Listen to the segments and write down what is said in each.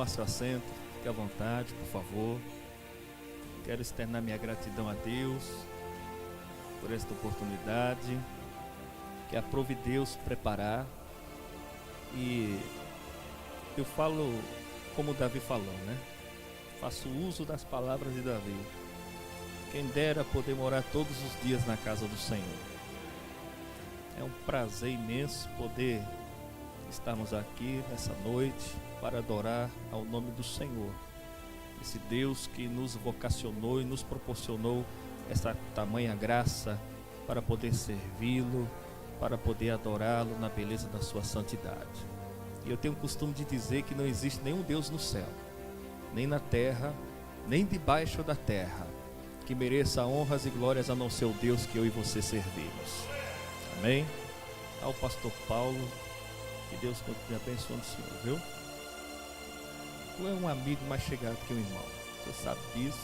tomar seu assento, fique à vontade, por favor. Quero externar minha gratidão a Deus por esta oportunidade que aprove Deus preparar. E eu falo como Davi falou, né? Faço uso das palavras de Davi. Quem dera poder morar todos os dias na casa do Senhor. É um prazer imenso poder estarmos aqui nessa noite para adorar ao nome do Senhor. Esse Deus que nos vocacionou e nos proporcionou essa tamanha graça para poder servi-lo, para poder adorá-lo na beleza da sua santidade. E eu tenho o costume de dizer que não existe nenhum Deus no céu, nem na terra, nem debaixo da terra, que mereça honras e glórias a não ser o Deus que eu e você servimos. Amém? Ao pastor Paulo, que Deus continue abençoando o senhor, viu? Tu é um amigo mais chegado que um irmão, você sabe disso.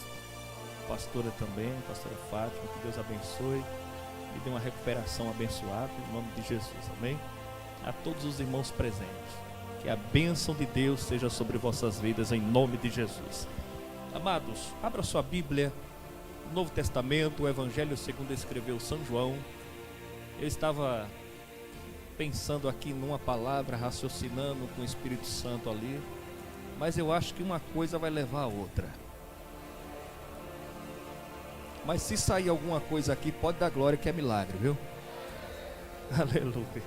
Pastora também, pastora Fátima, que Deus abençoe e dê uma recuperação abençoada em nome de Jesus, amém? A todos os irmãos presentes, que a bênção de Deus seja sobre vossas vidas em nome de Jesus. Amados, abra sua Bíblia, Novo Testamento, o Evangelho segundo escreveu São João. Eu estava pensando aqui numa palavra, raciocinando com o Espírito Santo ali, mas eu acho que uma coisa vai levar a outra. Mas se sair alguma coisa aqui, pode dar glória que é milagre, viu? Aleluia.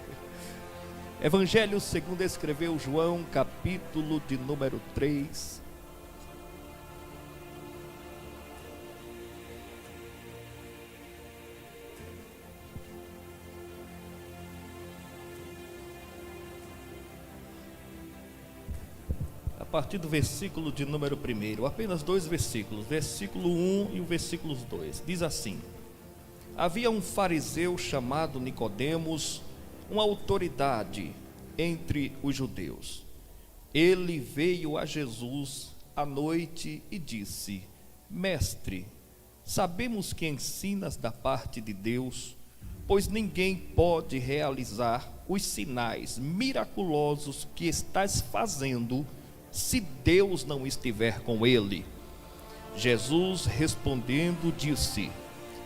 Evangelho segundo escreveu João, capítulo de número 3. A partir do versículo de número 1, apenas 2 versículos, versículo 1 e o versículo 2, diz assim: havia um fariseu chamado Nicodemos, uma autoridade entre os judeus. Ele veio a Jesus à noite e disse: Mestre, sabemos que ensinas da parte de Deus, pois ninguém pode realizar os sinais miraculosos que estás fazendo se Deus não estiver com ele. Jesus respondendo disse: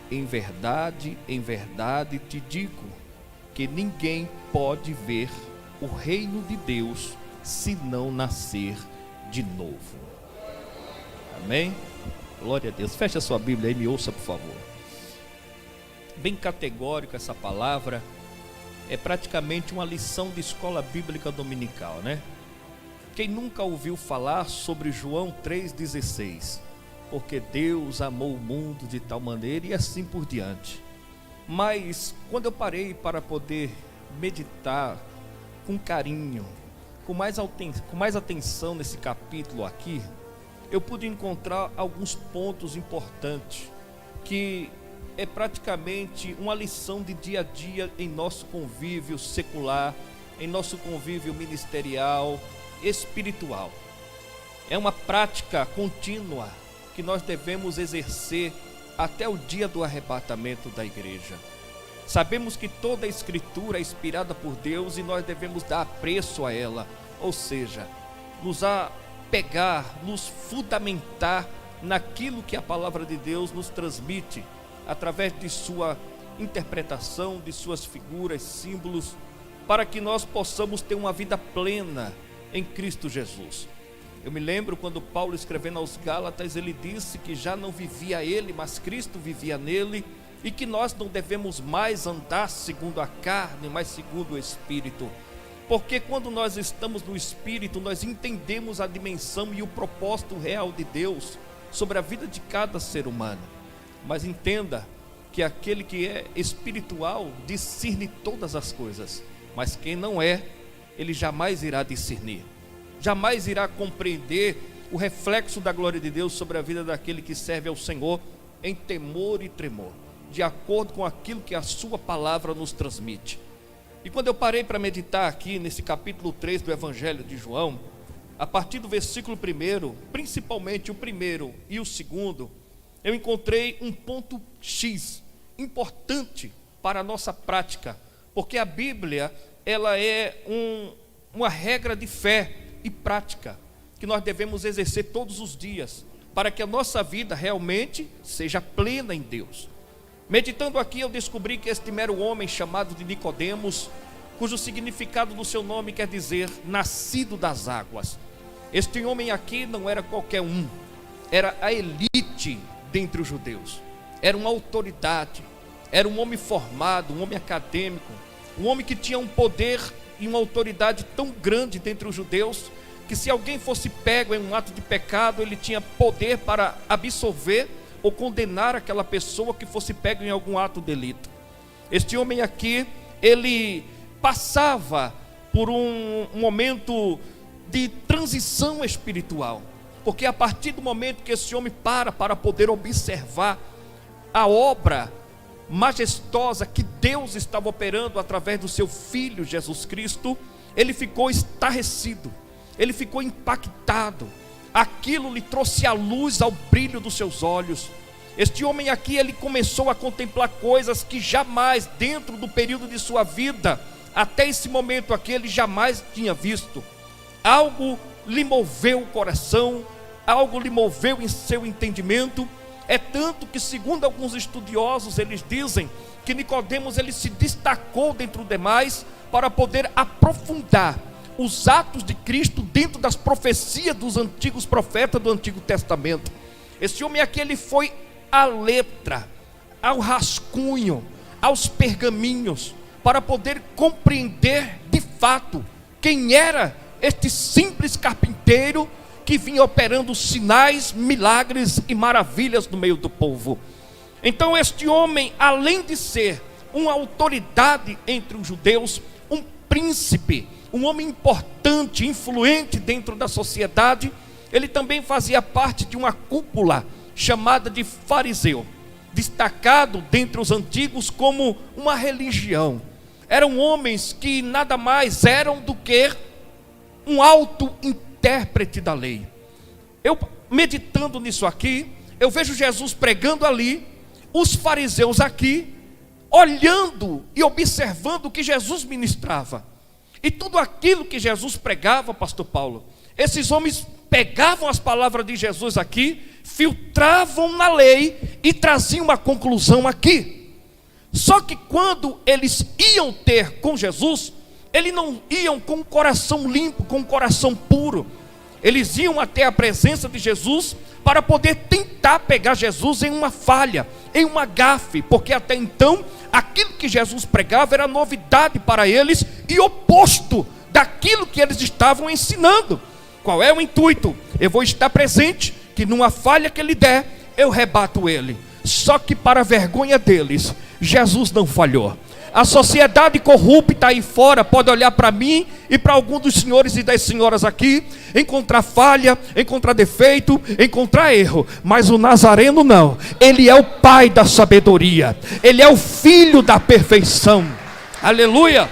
em verdade te digo, que ninguém pode ver o reino de Deus se não nascer de novo. Amém? Glória a Deus. Feche a sua Bíblia aí e me ouça, por favor. Bem categórico essa palavra. É praticamente uma lição de escola bíblica dominical, né? Quem nunca ouviu falar sobre João 3,16? Porque Deus amou o mundo de tal maneira e assim por diante. Mas quando eu parei para poder meditar com carinho, com mais atenção nesse capítulo aqui, eu pude encontrar alguns pontos importantes que é praticamente uma lição de dia a dia em nosso convívio secular, em nosso convívio ministerial, espiritual. É uma prática contínua que nós devemos exercer até o dia do arrebatamento da igreja. Sabemos que toda a escritura é inspirada por Deus e nós devemos dar apreço a ela, ou seja, nos apegar, nos fundamentar naquilo que a palavra de Deus nos transmite através de sua interpretação, de suas figuras, símbolos, para que nós possamos ter uma vida plena em Cristo Jesus. Eu me lembro quando Paulo, escrevendo aos Gálatas, ele disse que já não vivia ele, mas Cristo vivia nele, e que nós não devemos mais andar segundo a carne, mas segundo o Espírito, porque quando nós estamos no Espírito, nós entendemos a dimensão e o propósito real de Deus sobre a vida de cada ser humano. Mas entenda que aquele que é espiritual discerne todas as coisas, mas quem não é, ele jamais irá discernir, jamais irá compreender o reflexo da glória de Deus sobre a vida daquele que serve ao Senhor em temor e tremor, de acordo com aquilo que a sua palavra nos transmite. E quando eu parei para meditar aqui nesse capítulo 3 do Evangelho de João, a partir do versículo 1, principalmente o primeiro e o segundo, eu encontrei um ponto X importante para a nossa prática, porque a Bíblia, ela é uma regra de fé e prática. que nós devemos exercer todos os dias, para que a nossa vida realmente seja plena em Deus. Meditando aqui, eu descobri que este mero homem chamado de Nicodemos, cujo significado do seu nome quer dizer nascido das águas. Este homem aqui não era qualquer um, era a elite dentre os judeus, era uma autoridade, era um homem formado, um homem acadêmico, um homem que tinha um poder e uma autoridade tão grande dentre os judeus, que se alguém fosse pego em um ato de pecado, ele tinha poder para absolver ou condenar aquela pessoa que fosse pego em algum ato de delito. Este homem aqui, ele passava por um momento de transição espiritual, porque a partir do momento que esse homem para poder observar a obra majestosa que Deus estava operando através do seu Filho Jesus Cristo, ele ficou estarrecido, ele ficou impactado. Aquilo lhe trouxe a luz ao brilho dos seus olhos. Este homem aqui, ele começou a contemplar coisas que jamais, dentro do período de sua vida, até esse momento aqui, ele jamais tinha visto. Algo lhe moveu o coração, algo lhe moveu em seu entendimento. É tanto que, segundo alguns estudiosos, eles dizem que Nicodemos, ele se destacou dentre os demais para poder aprofundar os atos de Cristo dentro das profecias dos antigos profetas do Antigo Testamento. Esse homem aqui, ele foi à letra, ao rascunho, aos pergaminhos, para poder compreender de fato quem era este simples carpinteiro que vinha operando sinais, milagres e maravilhas no meio do povo. Então este homem, além de ser uma autoridade entre os judeus, um príncipe, um homem importante, influente dentro da sociedade, ele também fazia parte de uma cúpula chamada de fariseu, destacado dentre os antigos como uma religião. Eram homens que nada mais eram do que um alto intérprete da lei. Eu, meditando nisso aqui, eu vejo Jesus pregando ali, os fariseus aqui, olhando e observando o que Jesus ministrava. E tudo aquilo que Jesus pregava, pastor Paulo, esses homens pegavam as palavras de Jesus aqui, filtravam na lei e traziam uma conclusão aqui. Só que quando eles iam ter com Jesus, eles não iam com o coração limpo, com o coração puro. Eles iam até a presença de Jesus para poder tentar pegar Jesus em uma falha, em uma gafe, porque até então aquilo que Jesus pregava era novidade para eles e oposto daquilo que eles estavam ensinando. Qual é o intuito? Eu vou estar presente, que numa falha que ele der, eu rebato ele. Só que para a vergonha deles, Jesus não falhou. A sociedade corrupta aí fora pode olhar para mim e para algum dos senhores e das senhoras aqui, encontrar falha, encontrar defeito, encontrar erro, mas o Nazareno não. Ele é o pai da sabedoria, ele é o filho da perfeição. Aleluia!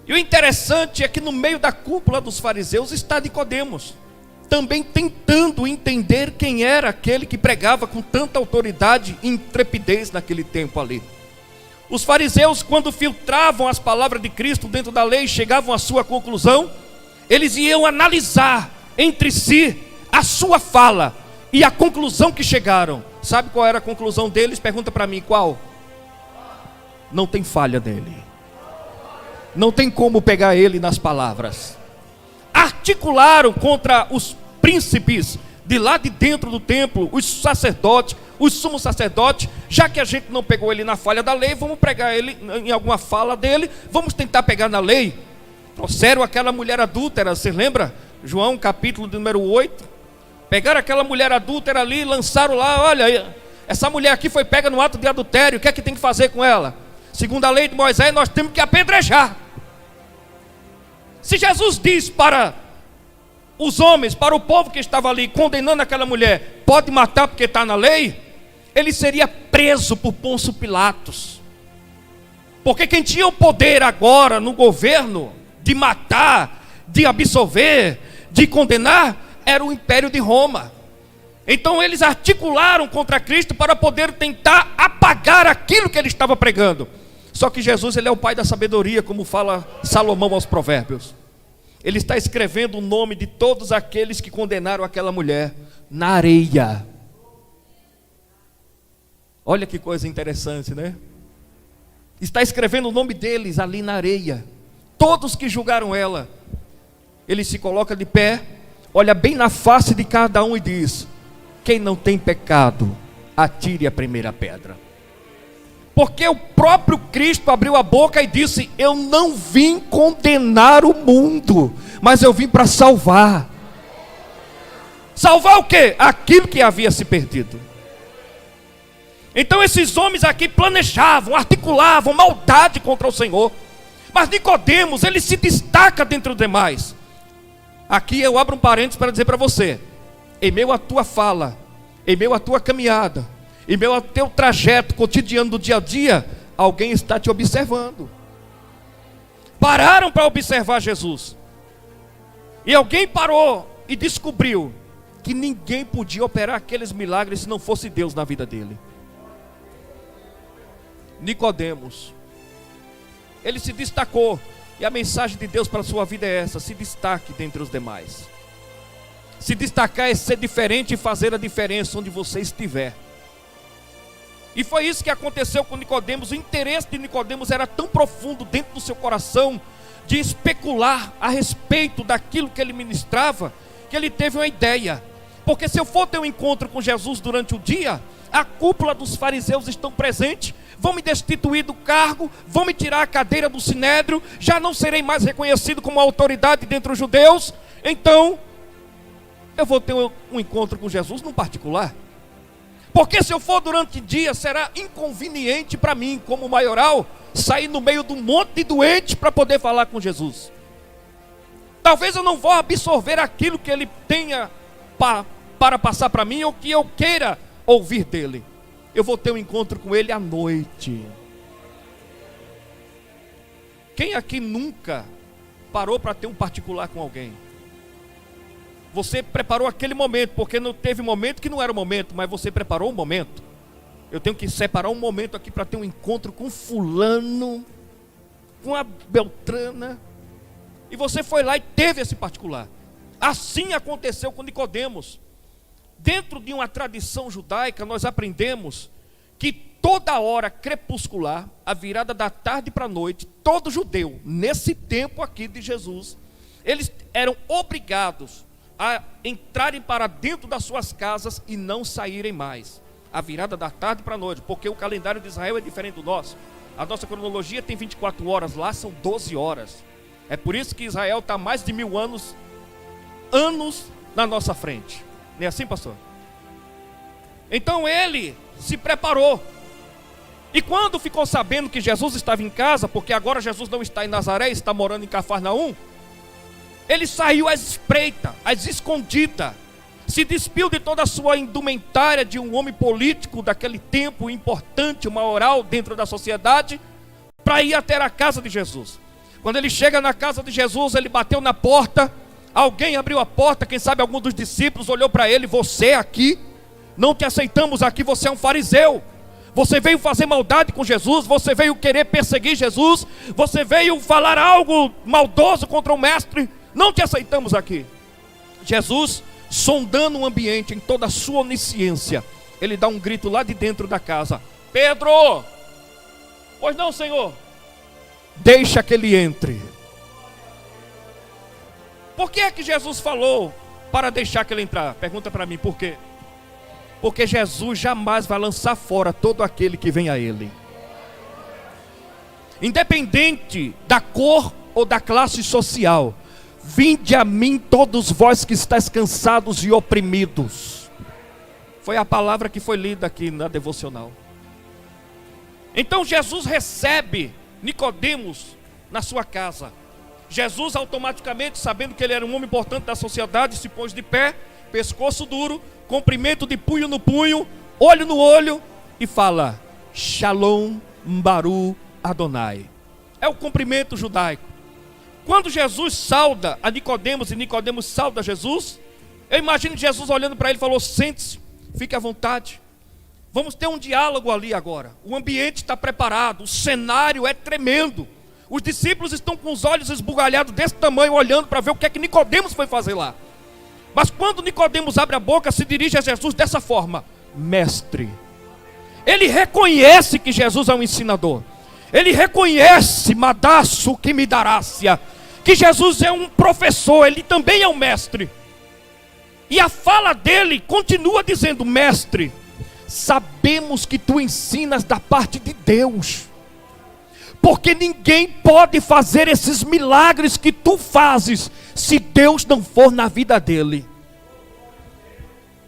E o interessante é que no meio da cúpula dos fariseus está Nicodemos, também tentando entender quem era aquele que pregava com tanta autoridade e intrepidez naquele tempo ali. Os fariseus, quando filtravam as palavras de Cristo dentro da lei, chegavam à sua conclusão, eles iam analisar entre si a sua fala e a conclusão que chegaram. Sabe qual era a conclusão deles? Pergunta para mim, qual? Não tem falha nele. Não tem como pegar ele nas palavras. Articularam contra os príncipes de lá de dentro do templo, os sacerdotes, os sumos sacerdotes. Já que a gente não pegou ele na falha da lei, vamos pegar ele em alguma fala dele, vamos tentar pegar na lei. Trouxeram aquela mulher adúltera, você lembra? João capítulo número 8. Pegaram aquela mulher adúltera ali, lançaram lá, olha, essa mulher aqui foi pega no ato de adultério, o que é que tem que fazer com ela? Segundo a lei de Moisés, nós temos que apedrejar. Se Jesus diz para os homens, para o povo que estava ali condenando aquela mulher, pode matar porque está na lei, ele seria preso por Pôncio Pilatos. Porque quem tinha o poder agora no governo de matar, de absolver, de condenar, era o Império de Roma. Então eles articularam contra Cristo para poder tentar apagar aquilo que ele estava pregando. Só que Jesus, ele é o pai da sabedoria, como fala Salomão aos Provérbios. Ele está escrevendo o nome de todos aqueles que condenaram aquela mulher na areia. Olha que coisa interessante, né? Está escrevendo o nome deles ali na areia. Todos que julgaram ela. Ele se coloca de pé, olha bem na face de cada um e diz: quem não tem pecado, atire a primeira pedra. Porque o próprio Cristo abriu a boca e disse: eu não vim condenar o mundo, mas eu vim para salvar. Salvar o quê? Aquilo que havia se perdido. Então esses homens aqui planejavam, articulavam maldade contra o Senhor. Mas Nicodemos, ele se destaca dentre os demais. Aqui eu abro um parênteses para dizer para você: em meio à tua fala, em meio à tua caminhada, em meio ao teu trajeto cotidiano do dia a dia, alguém está te observando. Pararam para observar Jesus. E alguém parou e descobriu que ninguém podia operar aqueles milagres se não fosse Deus na vida dele. Nicodemos, ele se destacou. E a mensagem de Deus para a sua vida é essa: se destaque dentre os demais. Se destacar é ser diferente e fazer a diferença onde você estiver. E foi isso que aconteceu com Nicodemos. O interesse de Nicodemos era tão profundo dentro do seu coração, de especular a respeito daquilo que ele ministrava, que ele teve uma ideia. Porque se eu for ter um encontro com Jesus durante o dia, a cúpula dos fariseus estão presentes, vão me destituir do cargo, vão me tirar a cadeira do sinédrio, já não serei mais reconhecido como autoridade dentre os judeus. Então eu vou ter um encontro com Jesus no particular. Porque se eu for durante o dia, será inconveniente para mim, como maioral, sair no meio de um monte de doente para poder falar com Jesus. Talvez eu não vou absorver aquilo que ele tenha para passar para mim, ou que eu queira ouvir dele. Eu vou ter um encontro com ele à noite. Quem aqui nunca parou para ter um particular com alguém? Você preparou aquele momento, porque não teve momento que não era o momento, mas você preparou um momento. Eu tenho que separar um momento aqui para ter um encontro com fulano, com a Beltrana. E você foi lá e teve esse particular. Assim aconteceu com Nicodemos. Dentro de uma tradição judaica, nós aprendemos que toda hora crepuscular, a virada da tarde para a noite, todo judeu, nesse tempo aqui de Jesus, eles eram obrigados a entrarem para dentro das suas casas e não saírem mais. A virada da tarde para a noite, porque o calendário de Israel é diferente do nosso. A nossa cronologia tem 24 horas, lá são 12 horas. É por isso que Israel está mais de 1000 anos na nossa frente. Não é assim, pastor? Então ele se preparou. E quando ficou sabendo que Jesus estava em casa, porque agora Jesus não está em Nazaré, está morando em Cafarnaum, ele saiu às espreita, às escondida, se despiu de toda a sua indumentária de um homem político daquele tempo importante, uma oral dentro da sociedade, para ir até a casa de Jesus. Quando ele chega na casa de Jesus, ele bateu na porta, alguém abriu a porta, quem sabe algum dos discípulos olhou para ele: você aqui, não te aceitamos aqui, você é um fariseu, você veio fazer maldade com Jesus, você veio querer perseguir Jesus, você veio falar algo maldoso contra o mestre, não te aceitamos aqui. Jesus, sondando o ambiente em toda a sua onisciência, ele dá um grito lá de dentro da casa: Pedro! Pois não, Senhor? Deixa que ele entre. Por que é que Jesus falou para deixar que ele entrar? Pergunta para mim, por quê? Porque Jesus jamais vai lançar fora todo aquele que vem a ele, independente da cor ou da classe social. Vinde a mim todos vós que estáis cansados e oprimidos. Foi a palavra que foi lida aqui na devocional. Então Jesus recebe Nicodemos na sua casa. Jesus automaticamente, sabendo que ele era um homem importante da sociedade, se pôs de pé, pescoço duro, cumprimento de punho no punho, olho no olho, e fala: Shalom Baruch Adonai. É o cumprimento judaico. Quando Jesus sauda a Nicodemos e Nicodemos sauda Jesus, eu imagino Jesus olhando para ele e falou: sente-se, fique à vontade, vamos ter um diálogo ali agora. O ambiente está preparado, o cenário é tremendo, Os discípulos estão com os olhos esbugalhados desse tamanho, olhando para ver o que é que Nicodemos foi fazer lá. Mas quando Nicodemos abre a boca, se dirige a Jesus dessa forma: mestre. Ele reconhece que Jesus é um ensinador. Ele reconhece, madaço que me darácia, que Jesus é um professor, ele também é um mestre. E a fala dele continua dizendo: mestre, sabemos que tu ensinas da parte de Deus, porque ninguém pode fazer esses milagres que tu fazes se Deus não for na vida dele.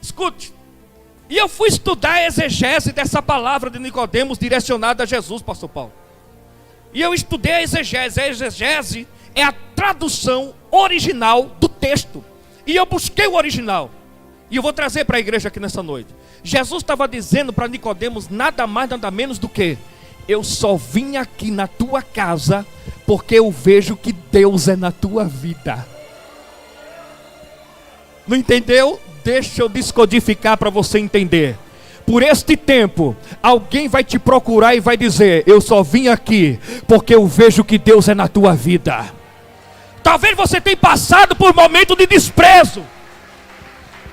Escute, e eu fui estudar a exegese dessa palavra de Nicodemos direcionada a Jesus, pastor Paulo. E eu estudei a exegese. A exegese é a tradução original do texto. E eu busquei o original. E eu vou trazer para a igreja aqui nessa noite. Jesus estava dizendo para Nicodemos nada mais, nada menos do que: eu só vim aqui na tua casa porque eu vejo que Deus é na tua vida. Não entendeu? Deixa eu descodificar para você entender. Por este tempo, alguém vai te procurar e vai dizer: eu só vim aqui porque eu vejo que Deus é na tua vida. Talvez você tenha passado por um momento de desprezo.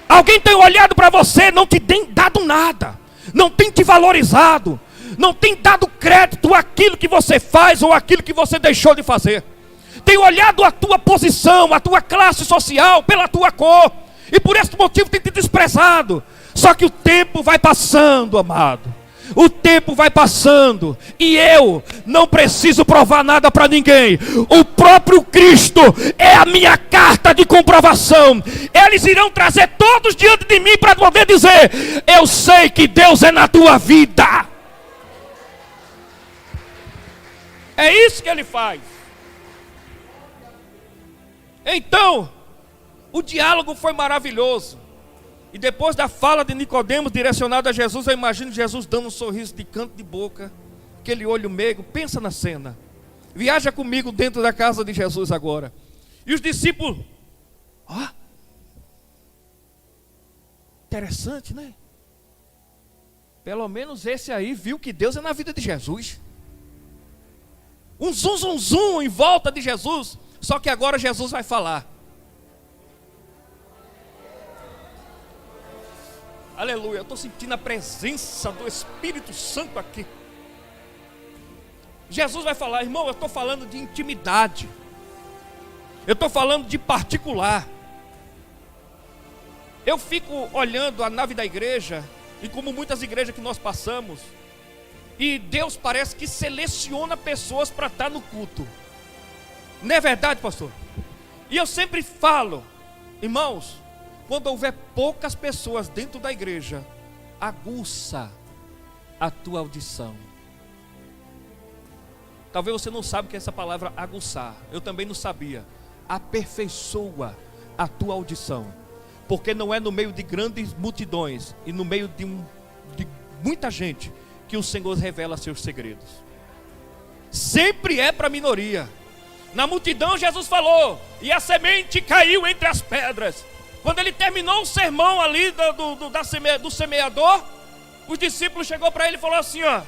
Alguém tem olhado para você, não te tem dado nada, não tem te valorizado, não tem dado crédito àquilo que você faz ou àquilo que você deixou de fazer. Tem olhado a tua posição, a tua classe social pela tua cor, e por esse motivo tem te desprezado. Só que o tempo vai passando, amado. O tempo vai passando, e eu não preciso provar nada para ninguém. O próprio Cristo é a minha carta de comprovação. Eles irão trazer todos diante de mim para poder dizer: eu sei que Deus é na tua vida. É isso que ele faz. Então, o diálogo foi maravilhoso. E depois da fala de Nicodemos direcionada a Jesus, eu imagino Jesus dando um sorriso de canto de boca, aquele olho meigo. Pensa na cena. Viaja comigo dentro da casa de Jesus agora. E os discípulos: ó, interessante, né? Pelo menos esse aí viu que Deus é na vida de Jesus. Um zum zum zum em volta de Jesus. Só que agora Jesus vai falar. Aleluia, eu estou sentindo a presença do Espírito Santo aqui. Jesus vai falar: irmão, eu estou falando de intimidade. Eu estou falando de particular. Eu fico olhando a nave da igreja, e como muitas igrejas que nós passamos, e Deus parece que seleciona pessoas para estar no culto. Não é verdade, pastor? E eu sempre falo: irmãos, quando houver poucas pessoas dentro da igreja, aguça a tua audição. Talvez você não saiba o que é essa palavra aguçar. Eu também não sabia. Aperfeiçoa a tua audição. Porque não é no meio de grandes multidões e no meio de muita gente que o Senhor revela seus segredos. Sempre é para a minoria. Na multidão Jesus falou, e a semente caiu entre as pedras. Quando ele terminou o sermão ali do semeador, os discípulos chegou para ele e falou assim: ó,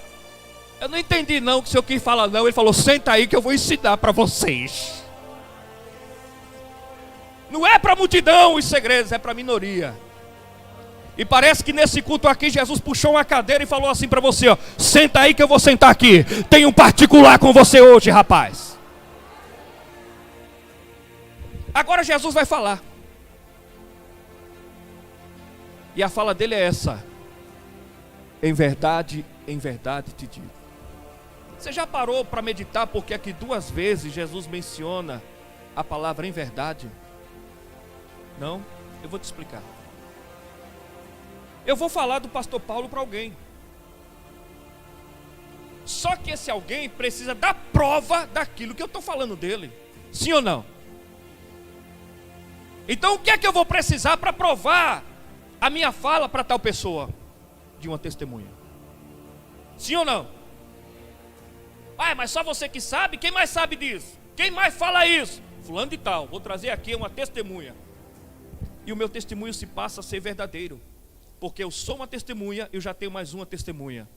eu não entendi não o que o senhor quis falar não. Ele falou: senta aí que eu vou ensinar para vocês. Não é para a multidão os segredos, é para a minoria. E parece que nesse culto aqui Jesus puxou uma cadeira e falou assim para você: ó, senta aí que eu vou sentar aqui. Tem um particular com você hoje, rapaz. Agora Jesus vai falar. E a fala dele é essa: em verdade te digo. Você já parou para meditar porque aqui 2 vezes Jesus menciona a palavra em verdade? Não? Eu vou te explicar. Eu vou falar do pastor Paulo para alguém. Só que esse alguém precisa dar prova daquilo que eu estou falando dele. Sim ou não? Então o que é que eu vou precisar para provar a minha fala para tal pessoa? De uma testemunha. Sim ou não? Ah, mas só você que sabe? Quem mais sabe disso? Quem mais fala isso? Fulano de tal. Vou trazer aqui uma testemunha. E o meu testemunho se passa a ser verdadeiro. Porque eu sou uma testemunha, eu já tenho mais uma testemunha.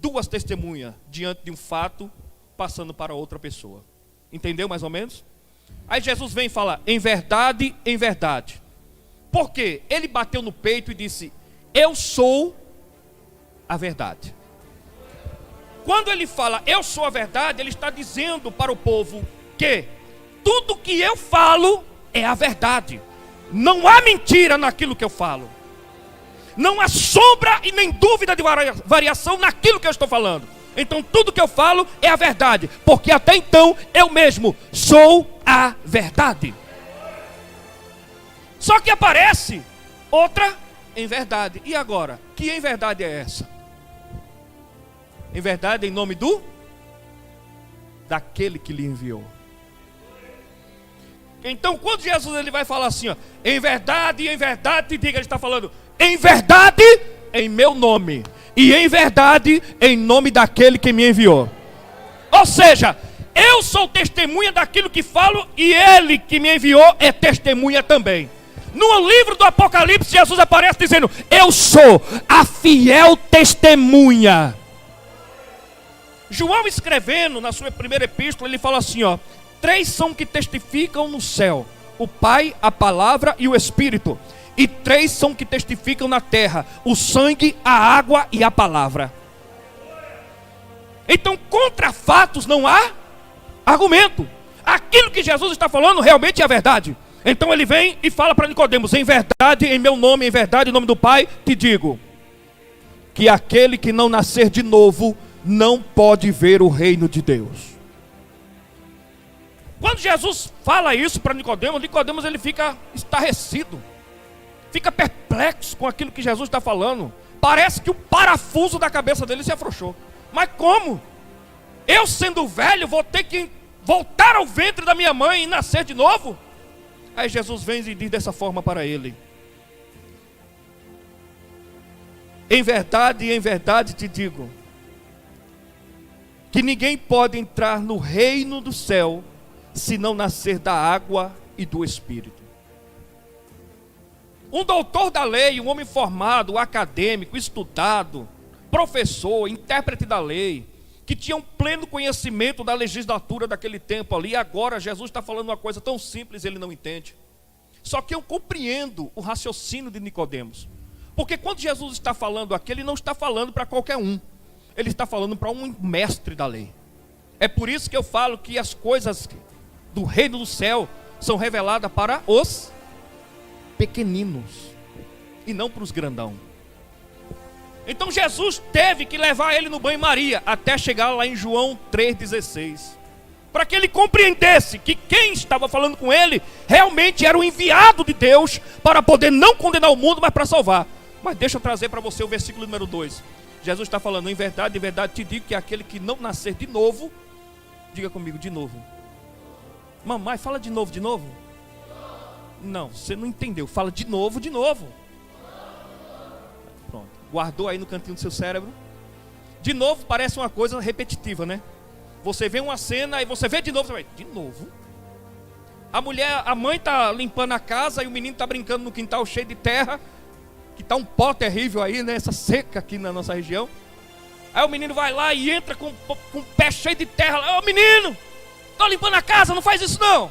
2 testemunhas diante de um fato passando para outra pessoa. Entendeu mais ou menos? Aí Jesus vem e fala, em verdade, em verdade. Por quê? Ele bateu no peito e disse, eu sou a verdade. Quando ele fala, eu sou a verdade, ele está dizendo para o povo que tudo que eu falo é a verdade. Não há mentira naquilo que eu falo. Não há sombra e nem dúvida de variação naquilo que eu estou falando. Então tudo que eu falo é a verdade, porque até então eu mesmo sou a verdade. Só que aparece outra em verdade. E agora? Que em verdade é essa? Em verdade, em nome daquele que lhe enviou. Então, quando Jesus ele vai falar assim, ó, em verdade, te diga, ele está falando, em verdade, em meu nome, e em verdade, em nome daquele que me enviou. Ou seja, eu sou testemunha daquilo que falo, e ele que me enviou é testemunha também. No livro do Apocalipse, Jesus aparece dizendo, eu sou a fiel testemunha. João escrevendo na sua primeira epístola, ele fala assim, ó, 3 são que testificam no céu, o Pai, a Palavra e o Espírito. E 3 são que testificam na terra, o sangue, a água e a palavra. Então contra fatos não há argumento. Aquilo que Jesus está falando realmente é a verdade. Então ele vem e fala para Nicodemos, em verdade, em meu nome, em verdade, em nome do Pai, te digo, que aquele que não nascer de novo, não pode ver o reino de Deus. Quando Jesus fala isso para Nicodemos, Nicodemos ele fica estarrecido, fica perplexo com aquilo que Jesus está falando. Parece que o parafuso da cabeça dele se afrouxou. Mas como? Eu sendo velho vou ter que voltar ao ventre da minha mãe e nascer de novo? Aí Jesus vem e diz dessa forma para ele, em verdade te digo, que ninguém pode entrar no reino do céu, se não nascer da água e do Espírito. Um doutor da lei, um homem formado, acadêmico, estudado, professor, intérprete da lei, que tinha um pleno conhecimento da legislatura daquele tempo ali, agora Jesus está falando uma coisa tão simples, ele não entende. Só que eu compreendo o raciocínio de Nicodemos, porque quando Jesus está falando aqui, ele não está falando para qualquer um, ele está falando para um mestre da lei. É por isso que eu falo que as coisas do reino do céu são reveladas para os pequeninos e não para os grandão. Então Jesus teve que levar ele no banho-maria até chegar lá em João 3,16, para que ele compreendesse que quem estava falando com ele realmente era o enviado de Deus para poder não condenar o mundo, mas para salvar. Mas deixa eu trazer para você o versículo número 2. Jesus está falando, em verdade te digo que aquele que não nascer de novo, diga comigo, de novo. Mamãe, fala de novo. Não, você não entendeu, fala de novo. Pronto, guardou aí no cantinho do seu cérebro. De novo parece uma coisa repetitiva, né? Você vê uma cena e você vê de novo, você vai, de novo? A mãe está limpando a casa e o menino está brincando no quintal cheio de terra, que está um pó terrível aí, né? Essa seca aqui na nossa região. Aí o menino vai lá e entra com o pé cheio de terra. Ô menino, estou limpando a casa, não faz isso não.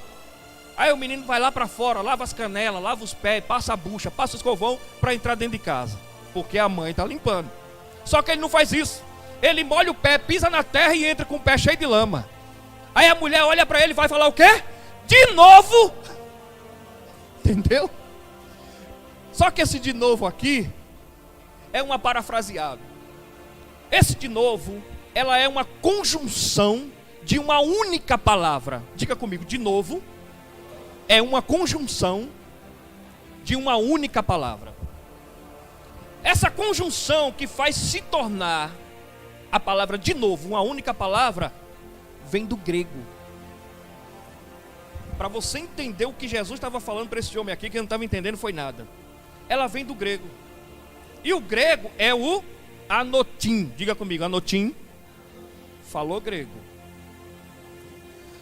Aí o menino vai lá para fora, lava as canelas, lava os pés, passa a bucha, passa o escovão para entrar dentro de casa, porque a mãe está limpando. Só que ele não faz isso. Ele molha o pé, pisa na terra e entra com o pé cheio de lama. Aí a mulher olha para ele e vai falar o quê? De novo? Entendeu? Só que esse de novo aqui é uma parafraseada. Esse de novo, ela é uma conjunção de uma única palavra. Diga comigo, de novo é uma conjunção de uma única palavra. Essa conjunção que faz se tornar a palavra de novo uma única palavra, vem do grego. Para você entender o que Jesus estava falando para esse homem aqui, que não estava entendendo foi nada. Ela vem do grego. E o grego é o anotim. Diga comigo, anotim. Falou grego.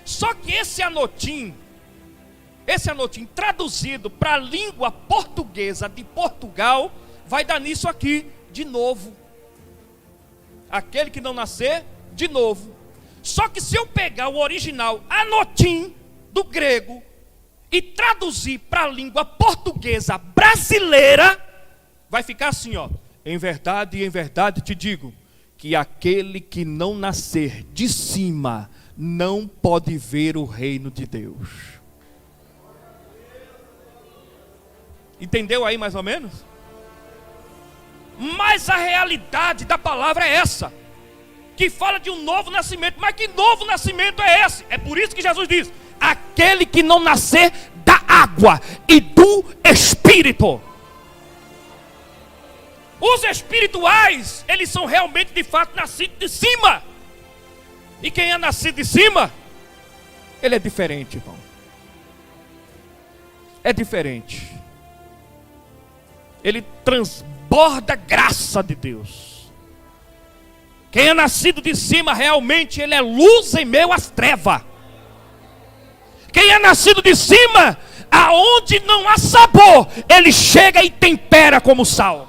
Só que esse anotim traduzido para a língua portuguesa de Portugal, vai dar nisso aqui, de novo. Aquele que não nascer, de novo. Só que se eu pegar o original anotim do grego e traduzir para a língua portuguesa brasileira, vai ficar assim, ó: em verdade te digo, que aquele que não nascer de cima não pode ver o reino de Deus. Entendeu aí mais ou menos? Mas a realidade da palavra é essa, que fala de um novo nascimento. Mas que novo nascimento é esse? É por isso que Jesus diz: aquele que não nascer da água e do Espírito. Os espirituais, eles são realmente de fato nascidos de cima. E quem é nascido de cima, ele é diferente, irmão. É diferente. Ele transborda a graça de Deus. Quem é nascido de cima, realmente ele é luz em meio às trevas. Quem é nascido de cima, aonde não há sabor, ele chega e tempera como sal.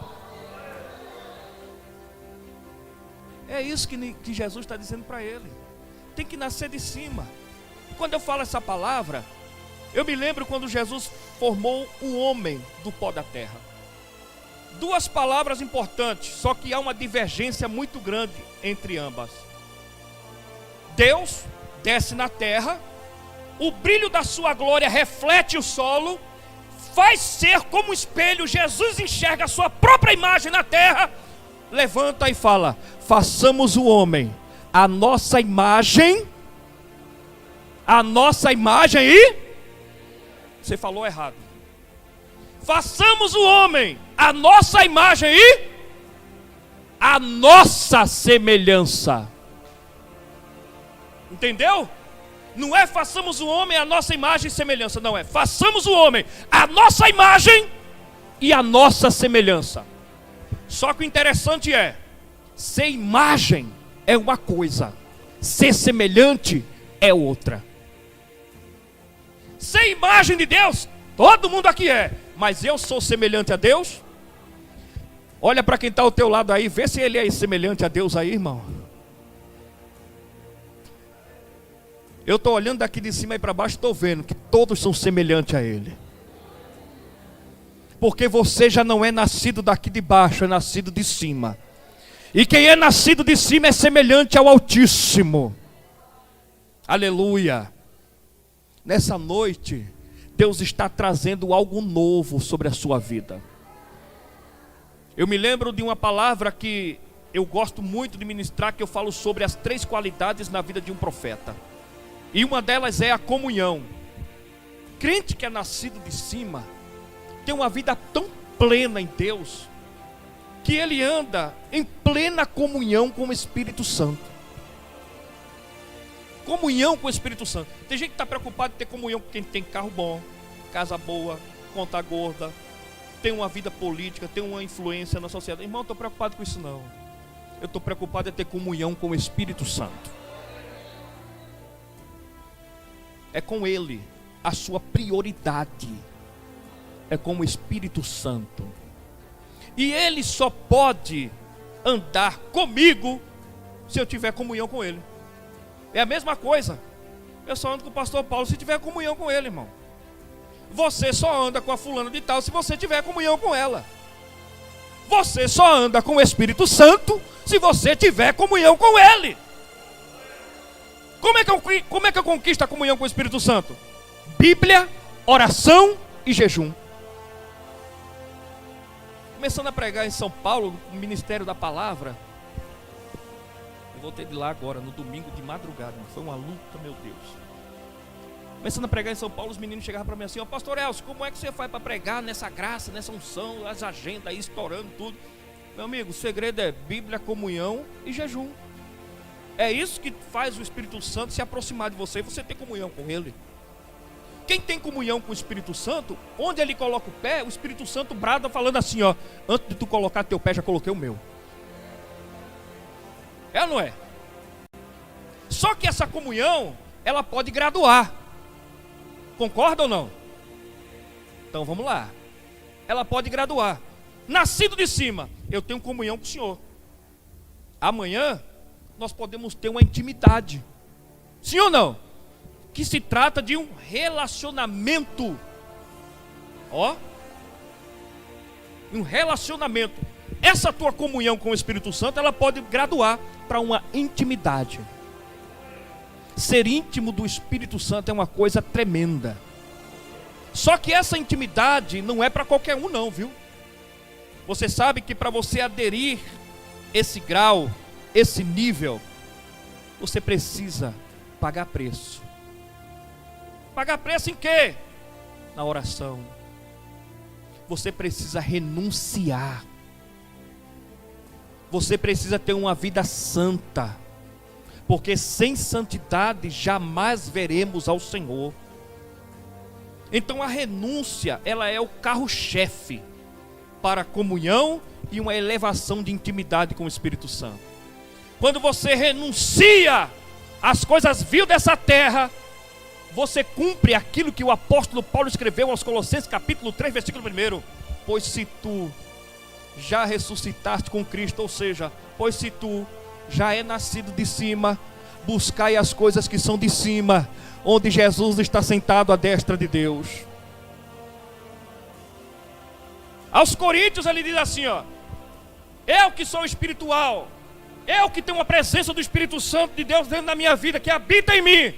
É isso que Jesus está dizendo para ele. Tem que nascer de cima. Quando eu falo essa palavra, eu me lembro quando Jesus formou o homem do pó da terra. Duas palavras importantes, só que há uma divergência muito grande entre ambas. Deus desce na terra, o brilho da sua glória reflete o solo, faz ser como um espelho. Jesus enxerga a sua própria imagem na terra, levanta e fala: façamos o homem a nossa imagem e... Você falou errado. Façamos o homem a nossa imagem e a nossa semelhança. Entendeu? Não é façamos o homem a nossa imagem e semelhança, não, é façamos o homem a nossa imagem e a nossa semelhança. Só que o interessante é, ser imagem é uma coisa, ser semelhante é outra. Ser imagem de Deus, todo mundo aqui é, mas eu sou semelhante a Deus? Olha para quem está ao teu lado aí, vê se ele é semelhante a Deus aí, irmão. Eu estou olhando daqui de cima e para baixo, estou vendo que todos são semelhantes a Ele. Porque você já não é nascido daqui de baixo, é nascido de cima. E quem é nascido de cima é semelhante ao Altíssimo. Aleluia. Nessa noite, Deus está trazendo algo novo sobre a sua vida. Eu me lembro de uma palavra que eu gosto muito de ministrar, que eu falo sobre as 3 qualidades na vida de um profeta. E uma delas é a comunhão. Crente que é nascido de cima tem uma vida tão plena em Deus, que ele anda em plena comunhão com o Espírito Santo. Comunhão com o Espírito Santo. Tem gente que está preocupado em ter comunhão com quem tem carro bom, casa boa, conta gorda, tem uma vida política, tem uma influência na sociedade. Irmão, eu estou preocupado com isso não. Eu estou preocupado em ter comunhão com o Espírito Santo. É com Ele, a sua prioridade é com o Espírito Santo. E Ele só pode andar comigo se eu tiver comunhão com Ele. É a mesma coisa. Eu só ando com o pastor Paulo se tiver comunhão com ele, irmão. Você só anda com a fulana de tal se você tiver comunhão com ela. Você só anda com o Espírito Santo se você tiver comunhão com Ele. Como é que eu conquisto a comunhão com o Espírito Santo? Bíblia, oração e jejum. Começando a pregar em São Paulo, no Ministério da Palavra. Eu voltei de lá agora, no domingo de madrugada. Foi uma luta, meu Deus. Começando a pregar em São Paulo, os meninos chegavam para mim assim: ó, pastor Elcio, como é que você faz para pregar nessa graça, nessa unção, as agendas aí estourando tudo? Meu amigo, o segredo é Bíblia, comunhão e jejum. É isso que faz o Espírito Santo se aproximar de você e você ter comunhão com Ele. Quem tem comunhão com o Espírito Santo, onde ele coloca o pé, o Espírito Santo brada falando assim, ó: antes de tu colocar teu pé, já coloquei o meu. É ou não é? Só que essa comunhão, ela pode graduar. Concorda ou não? Então vamos lá. Ela pode graduar. Nascido de cima, eu tenho comunhão com o Senhor. Amanhã nós podemos ter uma intimidade. Sim ou não? Que se trata de um relacionamento. Ó. Um relacionamento. Essa tua comunhão com o Espírito Santo, ela pode graduar para uma intimidade. Ser íntimo do Espírito Santo é uma coisa tremenda. Só que essa intimidade não é para qualquer um não, viu? Você sabe que para você aderir esse grau, esse nível, você precisa pagar preço. Pagar preço em quê? Na oração. Você precisa renunciar. Você precisa ter uma vida santa. Porque sem santidade jamais veremos ao Senhor. Então a renúncia, ela é o carro-chefe para a comunhão e uma elevação de intimidade com o Espírito Santo. Quando você renuncia às coisas vil dessa terra, você cumpre aquilo que o apóstolo Paulo escreveu aos Colossenses capítulo 3, versículo 1. Pois se tu já ressuscitaste com Cristo, ou seja, pois se tu já é nascido de cima, buscai as coisas que são de cima, onde Jesus está sentado à destra de Deus. Aos Coríntios ele diz assim, ó: eu que sou espiritual, eu que tenho uma presença do Espírito Santo de Deus dentro da minha vida, que habita em mim.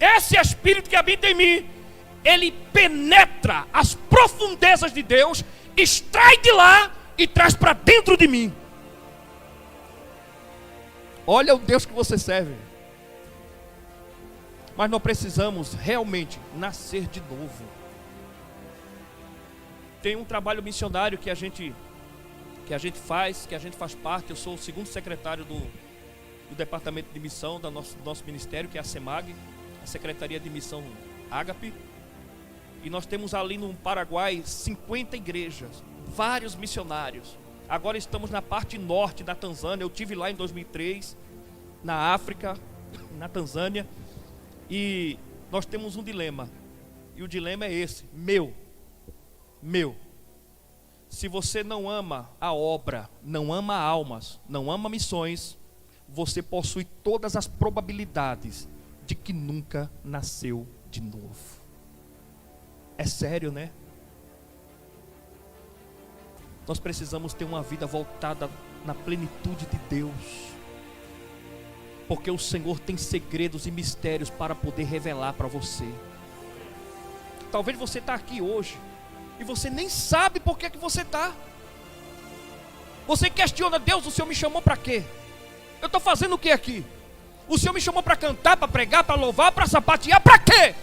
Esse Espírito que habita em mim, ele penetra as profundezas de Deus, extrai de lá e traz para dentro de mim. Olha o Deus que você serve. Mas nós precisamos realmente nascer de novo. Tem um trabalho missionário que a gente faz parte. Eu sou o segundo secretário do departamento de missão do nosso ministério, que é a SEMAG, a Secretaria de Missão Ágape. E nós temos ali no Paraguai 50 igrejas, vários missionários. Agora estamos na parte norte da Tanzânia. Eu estive lá em 2003, na África, na Tanzânia. E nós temos um dilema. E o dilema é esse: meu. Se você não ama a obra, não ama almas, não ama missões, você possui todas as probabilidades de que nunca nasceu de novo. É sério, né? Nós precisamos ter uma vida voltada na plenitude de Deus. Porque o Senhor tem segredos e mistérios para poder revelar para você. Talvez você está aqui hoje e você nem sabe por que você está. Você questiona: Deus, o Senhor me chamou para quê? Eu estou fazendo o que aqui? O Senhor me chamou para cantar, para pregar, para louvar, para sapatear, para quê?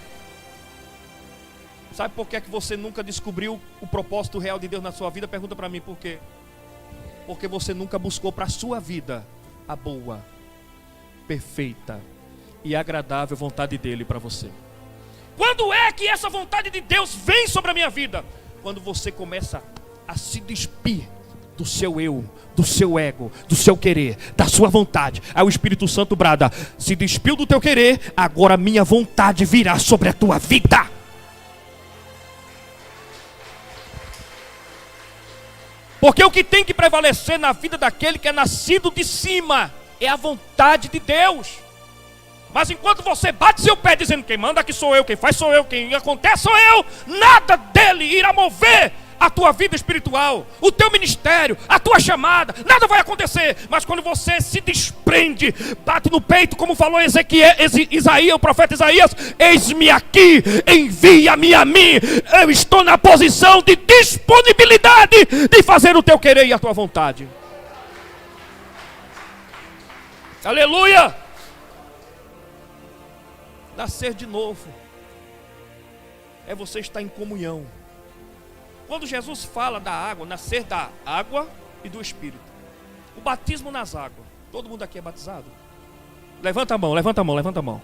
Sabe por que você nunca descobriu o propósito real de Deus na sua vida? Pergunta para mim por quê. Porque você nunca buscou para a sua vida a boa, perfeita e agradável vontade dele para você. Quando é que essa vontade de Deus vem sobre a minha vida? Quando você começa a se despir do seu eu, do seu ego, do seu querer, da sua vontade. Aí o Espírito Santo brada: se despiu do teu querer, agora a minha vontade virá sobre a tua vida. Porque o que tem que prevalecer na vida daquele que é nascido de cima é a vontade de Deus. Mas enquanto você bate seu pé dizendo: quem manda aqui sou eu, quem faz sou eu, quem acontece sou eu, nada dele irá mover a tua vida espiritual, o teu ministério, a tua chamada, nada vai acontecer. Mas quando você se desprende, bate no peito, como falou Isaías, o profeta Isaías: eis-me aqui, envia-me a mim, eu estou na posição de disponibilidade de fazer o teu querer e a tua vontade. Aleluia! Nascer de novo é você estar em comunhão. Quando Jesus fala da água, nascer da água e do Espírito, o batismo nas águas, todo mundo aqui é batizado? Levanta a mão, levanta a mão, levanta a mão.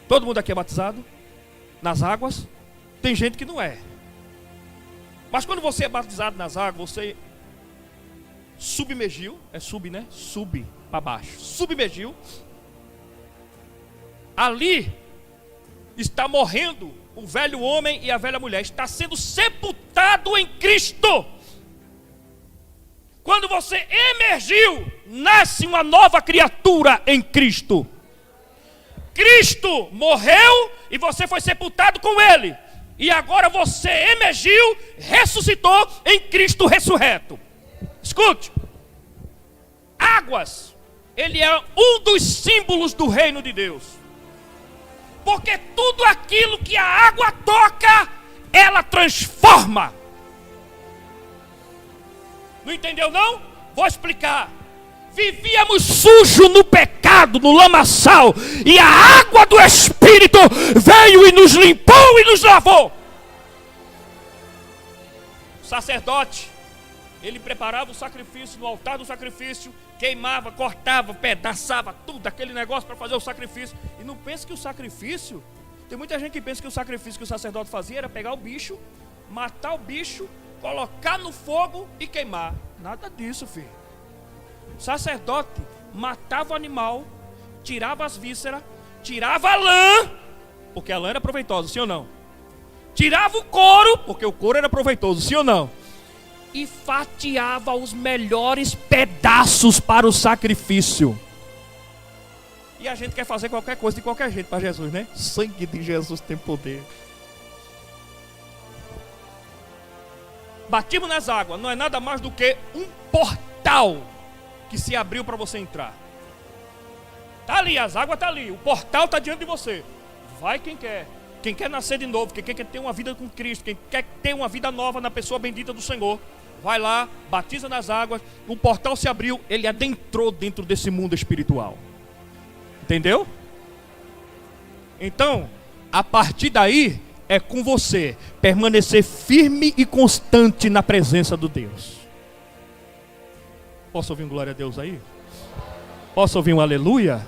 Todo mundo aqui é batizado nas águas? Tem gente que não é. Mas quando você é batizado nas águas, você submergiu, né? Sub para baixo, submergiu. Ali está morrendo o velho homem e a velha mulher, está sendo sepultado em Cristo. Quando você emergiu, nasce uma nova criatura em Cristo. Cristo morreu e você foi sepultado com Ele. E agora você emergiu, ressuscitou em Cristo ressurreto. Escute. Águas, ele é um dos símbolos do reino de Deus. Porque tudo aquilo que a água toca, ela transforma. Não entendeu não? Vou explicar. Vivíamos sujos no pecado, no lamaçal, e a água do Espírito veio e nos limpou e nos lavou. O sacerdote, ele preparava o sacrifício no altar do sacrifício, queimava, cortava, pedaçava tudo, aquele negócio para fazer o sacrifício. E não pense que o sacrifício, tem muita gente que pensa que o sacrifício que o sacerdote fazia era pegar o bicho, matar o bicho, colocar no fogo e queimar. Nada disso, filho. O sacerdote matava o animal, tirava as vísceras, tirava a lã, porque a lã era proveitosa, sim ou não? Tirava o couro, porque o couro era proveitoso, sim ou não? E fatiava os melhores pedaços para o sacrifício. E a gente quer fazer qualquer coisa de qualquer jeito para Jesus, né? O sangue de Jesus tem poder. Batismo nas águas não é nada mais do que um portal que se abriu para você entrar. Está ali, as águas estão ali, o portal está diante de você. Vai quem quer. Quem quer nascer de novo, quem quer ter uma vida com Cristo, quem quer ter uma vida nova na pessoa bendita do Senhor, vai lá, batiza nas águas, o portal se abriu, ele adentrou dentro desse mundo espiritual. Entendeu? Então, a partir daí, é com você permanecer firme e constante na presença do Deus. Posso ouvir um glória a Deus aí? Posso ouvir um aleluia?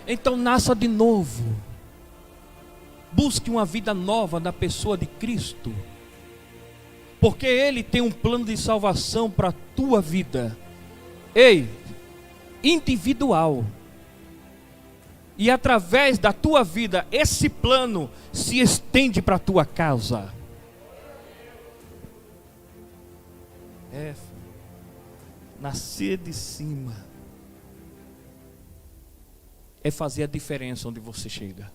Então nasça de novo. Busque uma vida nova na pessoa de Cristo. Porque Ele tem um plano de salvação para a tua vida. Ei, individual. E através da tua vida, esse plano se estende para a tua casa. Nascer de cima é fazer a diferença onde você chega.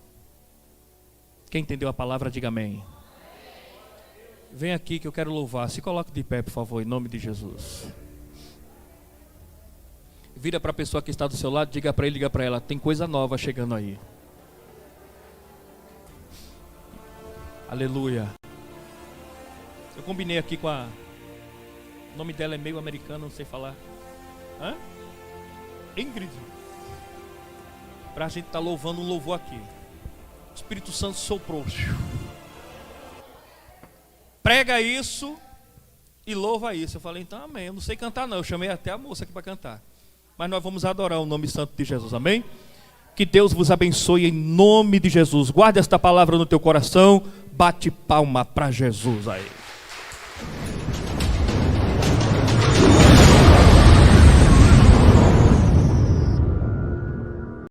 Quem entendeu a palavra, diga amém. Vem aqui que eu quero louvar. Se coloque de pé, por favor, em nome de Jesus. Vira para a pessoa que está do seu lado, diga para ele, diga para ela, tem coisa nova chegando aí. Aleluia. Eu combinei aqui com a... O nome dela é meio americano, não sei falar. Ingrid. Para a gente estar louvando um louvor aqui. O Espírito Santo soprou. Prega isso e louva isso. Eu falei, então amém. Eu não sei cantar não, eu chamei até a moça aqui para cantar. Mas nós vamos adorar o nome santo de Jesus, amém? Que Deus vos abençoe em nome de Jesus. Guarde esta palavra no teu coração. Bate palma para Jesus aí.